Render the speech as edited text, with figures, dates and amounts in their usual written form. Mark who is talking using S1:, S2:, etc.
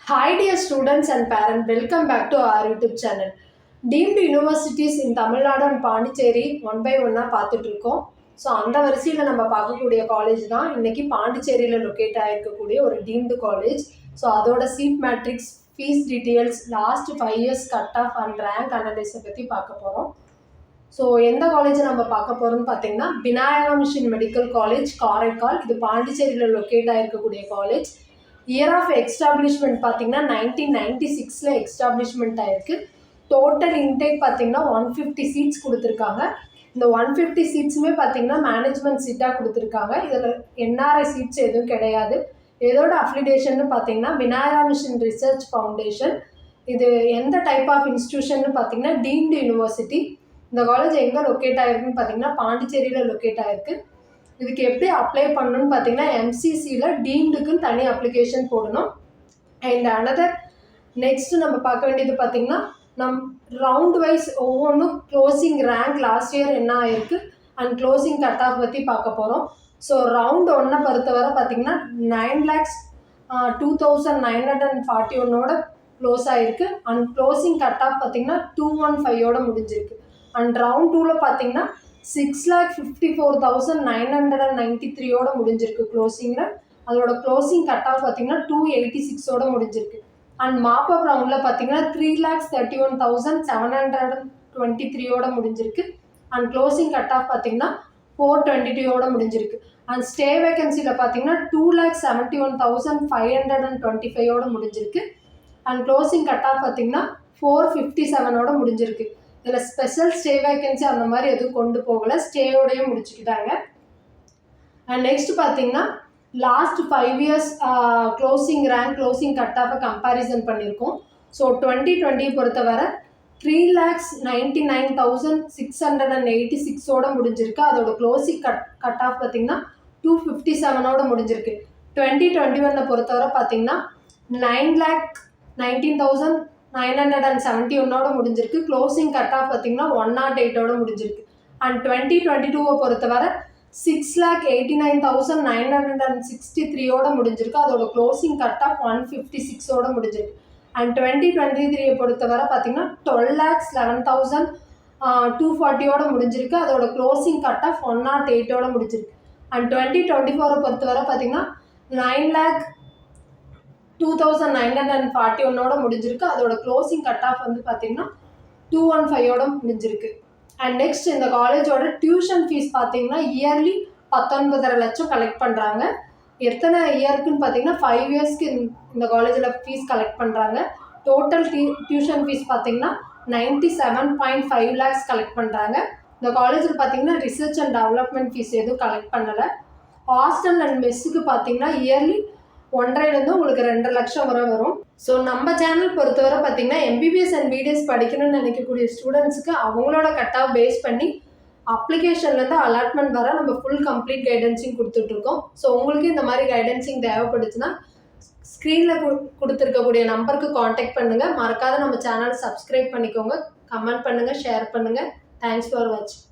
S1: Hi dear students and parents, welcome back to our YouTube channel. Deemed universities in Tamil Nadu and Pondicherry one by one பார்த்துட்டு இருக்கோம். So அந்த வரிசையில் நம்ம பார்க்கக்கூடிய college தான் இன்றைக்கி பாண்டிச்சேரியில் லொக்கேட் ஆகிருக்கக்கூடிய ஒரு டீம்டு காலேஜ். ஸோ அதோட seat matrix, fees details, last 5 years cut off and rank அனலைஸை பற்றி பார்க்க போகிறோம். ஸோ எந்த காலேஜை நம்ம பார்க்க போகிறோம்னு பார்த்தீங்கன்னா Vinayaka mission medical college Karaikal. இது பாண்டிச்சேரியில் லொக்கேட் ஆகிருக்கக்கூடிய காலேஜ். இயர் ஆஃப் எக்ஸ்டாப்ளிஷ்மெண்ட் பார்த்தீங்கன்னா 1996 எக்ஸ்டாப்ளிஷ்மெண்ட் ஆகிருக்கு. டோட்டல் இன்டேக் பார்த்தீங்கன்னா 150 சீட்ஸ் கொடுத்துருக்காங்க. இந்த 150 சீட்ஸுமே பார்த்தீங்கன்னா மேனேஜ்மெண்ட் சீட்டாக கொடுத்துருக்காங்க. இதில் என்ஆர்ஐ சீட்ஸ் எதுவும் கிடையாது. இதோட அஃபிலிடேஷன் பார்த்தீங்கன்னா விநாயகா மிஷன் ரிசர்ச் ஃபவுண்டேஷன். இது எந்த டைப் ஆஃப் இன்ஸ்டியூஷன் பார்த்தீங்கன்னா டீம்டு யூனிவர்சிட்டி. இந்த காலேஜ் எங்கே லொக்கேட் ஆகிருக்குன்னு பார்த்தீங்கன்னா பாண்டிச்சேரியில் லொக்கேட் ஆகிருக்கு. இதுக்கு எப்படி அப்ளை பண்ணணும்னு பார்த்தீங்கன்னா எம்சிசியில் டீம்டுக்குன்னு தனி அப்ளிகேஷன் போடணும். அண்ட் அனதர் நெக்ஸ்ட்டு நம்ம பார்க்க வேண்டியது பார்த்தீங்கன்னா ரவுண்ட் வைஸ் ஒவ்வொன்றும் க்ளோசிங் ரேங்க் லாஸ்ட் இயர் என்ன ஆகிருக்கு அண்ட் க்ளோசிங் கட் ஆஃப் பற்றி பார்க்க போகிறோம். ஸோ ரவுண்ட் 1 பொறுத்தவரை பார்த்தீங்கன்னா 9,02,941 க்ளோஸ் ஆகிருக்கு. அண்ட் க்ளோசிங் கட் ஆஃப் பார்த்தீங்கன்னா 215 முடிஞ்சிருக்கு. அண்ட் ரவுண்ட் 2ல் பார்த்தீங்கன்னா 6,54,993 முடிஞ்சிருக்கு க்ளோசிங்கில். அதோட க்ளோசிங் கட் ஆஃப் பார்த்தீங்கன்னா 286 முடிஞ்சிருக்கு. அண்ட் மாப்பப் ரவுண்டில் பார்த்தீங்கன்னா 3,31,723 முடிஞ்சிருக்கு. அண்ட் க்ளோசிங் கட் ஆஃப் பார்த்தீங்கன்னா 422 முடிஞ்சிருக்கு. அண்ட் ஸ்டே வேகன்சியில் பார்த்தீங்கன்னா 2,71,525 முடிஞ்சிருக்கு. அண்ட் க்ளோசிங் கட் ஆஃப் பார்த்தீங்கன்னா 457 முடிஞ்சிருக்கு. இதில் ஸ்பெஷல் ஸ்டே வேகன்சி அந்த மாதிரி எதுவும் கொண்டு போகலை, ஸ்டேயோடையே முடிச்சுக்கிட்டாங்க. அண்ட் நெக்ஸ்ட் பார்த்தீங்கன்னா last 5 years closing rank closing cut ஆஃபை கம்பேரிசன் பண்ணியிருக்கோம். ஸோ 2020 பொறுத்தவரை 3,99,686 முடிஞ்சிருக்கு. அதோட க்ளோசிங் கட் ஆஃப் பார்த்தீங்கன்னா 257 முடிஞ்சிருக்கு. 2021 பொறுத்தவரை பார்த்தீங்கன்னா 9,19,971 முடிஞ்சிருக்கு. க்ளோசிங் கட் ஆஃப் பார்த்தீங்கன்னா 108 முடிஞ்சிருக்கு. அண்ட் 2022 பொறுத்தவரை 6,89,963 முடிஞ்சிருக்கு. அதோட க்ளோசிங் கட் ஆஃப் 156 முடிஞ்சிருக்கு. அண்ட் 2023 பொறுத்தவரை பார்த்தீங்கன்னா 12,11,240 முடிஞ்சிருக்கு. அதோட க்ளோசிங் கட் ஆஃப் 108 முடிஞ்சிருக்கு. அண்ட் 2024 பொறுத்தவரை பார்த்தீங்கன்னா 9,02,941 முடிஞ்சிருக்கு. அதோட க்ளோசிங் கட் ஆஃப் வந்து பார்த்தீங்கன்னா 215 முடிஞ்சிருக்கு. அண்ட் நெக்ஸ்ட் இந்த காலேஜோட டியூஷன் ஃபீஸ் பார்த்தீங்கன்னா இயர்லி 19.5 லட்சம் கலெக்ட் பண்ணுறாங்க. எத்தனை இயருக்குன்னு பார்த்தீங்கன்னா 5 yearsக்கு இந்த காலேஜில் ஃபீஸ் கலெக்ட் பண்ணுறாங்க. டோட்டல் டியூஷன் ஃபீஸ் பார்த்தீங்கன்னா 97.5 lakhs கலெக்ட் பண்ணுறாங்க. இந்த காலேஜில் பார்த்தீங்கன்னா ரிசர்ச் அண்ட் டெவலப்மெண்ட் ஃபீஸ் எதுவும் கலெக்ட் பண்ணலை. ஹாஸ்டல் அண்ட் மெஸ்ஸுக்கு பார்த்தீங்கன்னா இயர்லி 1.5 உங்களுக்கு 2 லட்சம் வரை வரும். ஸோ நம்ம சேனல் பொறுத்தவரை பார்த்தீங்கன்னா எம்பிபிஎஸ் அண்ட் பிடிஎஸ் படிக்கணும்னு நினைக்கக்கூடிய ஸ்டூடெண்ட்ஸுக்கு அவங்களோட கட் ஆஃப் பேஸ் பண்ணி அப்ளிகேஷன்லேருந்து அலாட்மெண்ட் வர நம்ம ஃபுல் கம்ப்ளீட் கைடன்ஸிங் கொடுத்துட்ருக்கோம். ஸோ உங்களுக்கு இந்த மாதிரி கைடன்ஸிங் தேவைப்படுச்சுன்னா ஸ்க்ரீனில் கொடுத்துருக்கக்கூடிய நம்பருக்கு காண்டாக்ட் பண்ணுங்கள். மறக்காத நம்ம சேனலை சப்ஸ்கிரைப் பண்ணிக்கோங்க, கமெண்ட் பண்ணுங்கள், ஷேர் பண்ணுங்கள். தேங்க்ஸ் ஃபார் வாட்சிங்.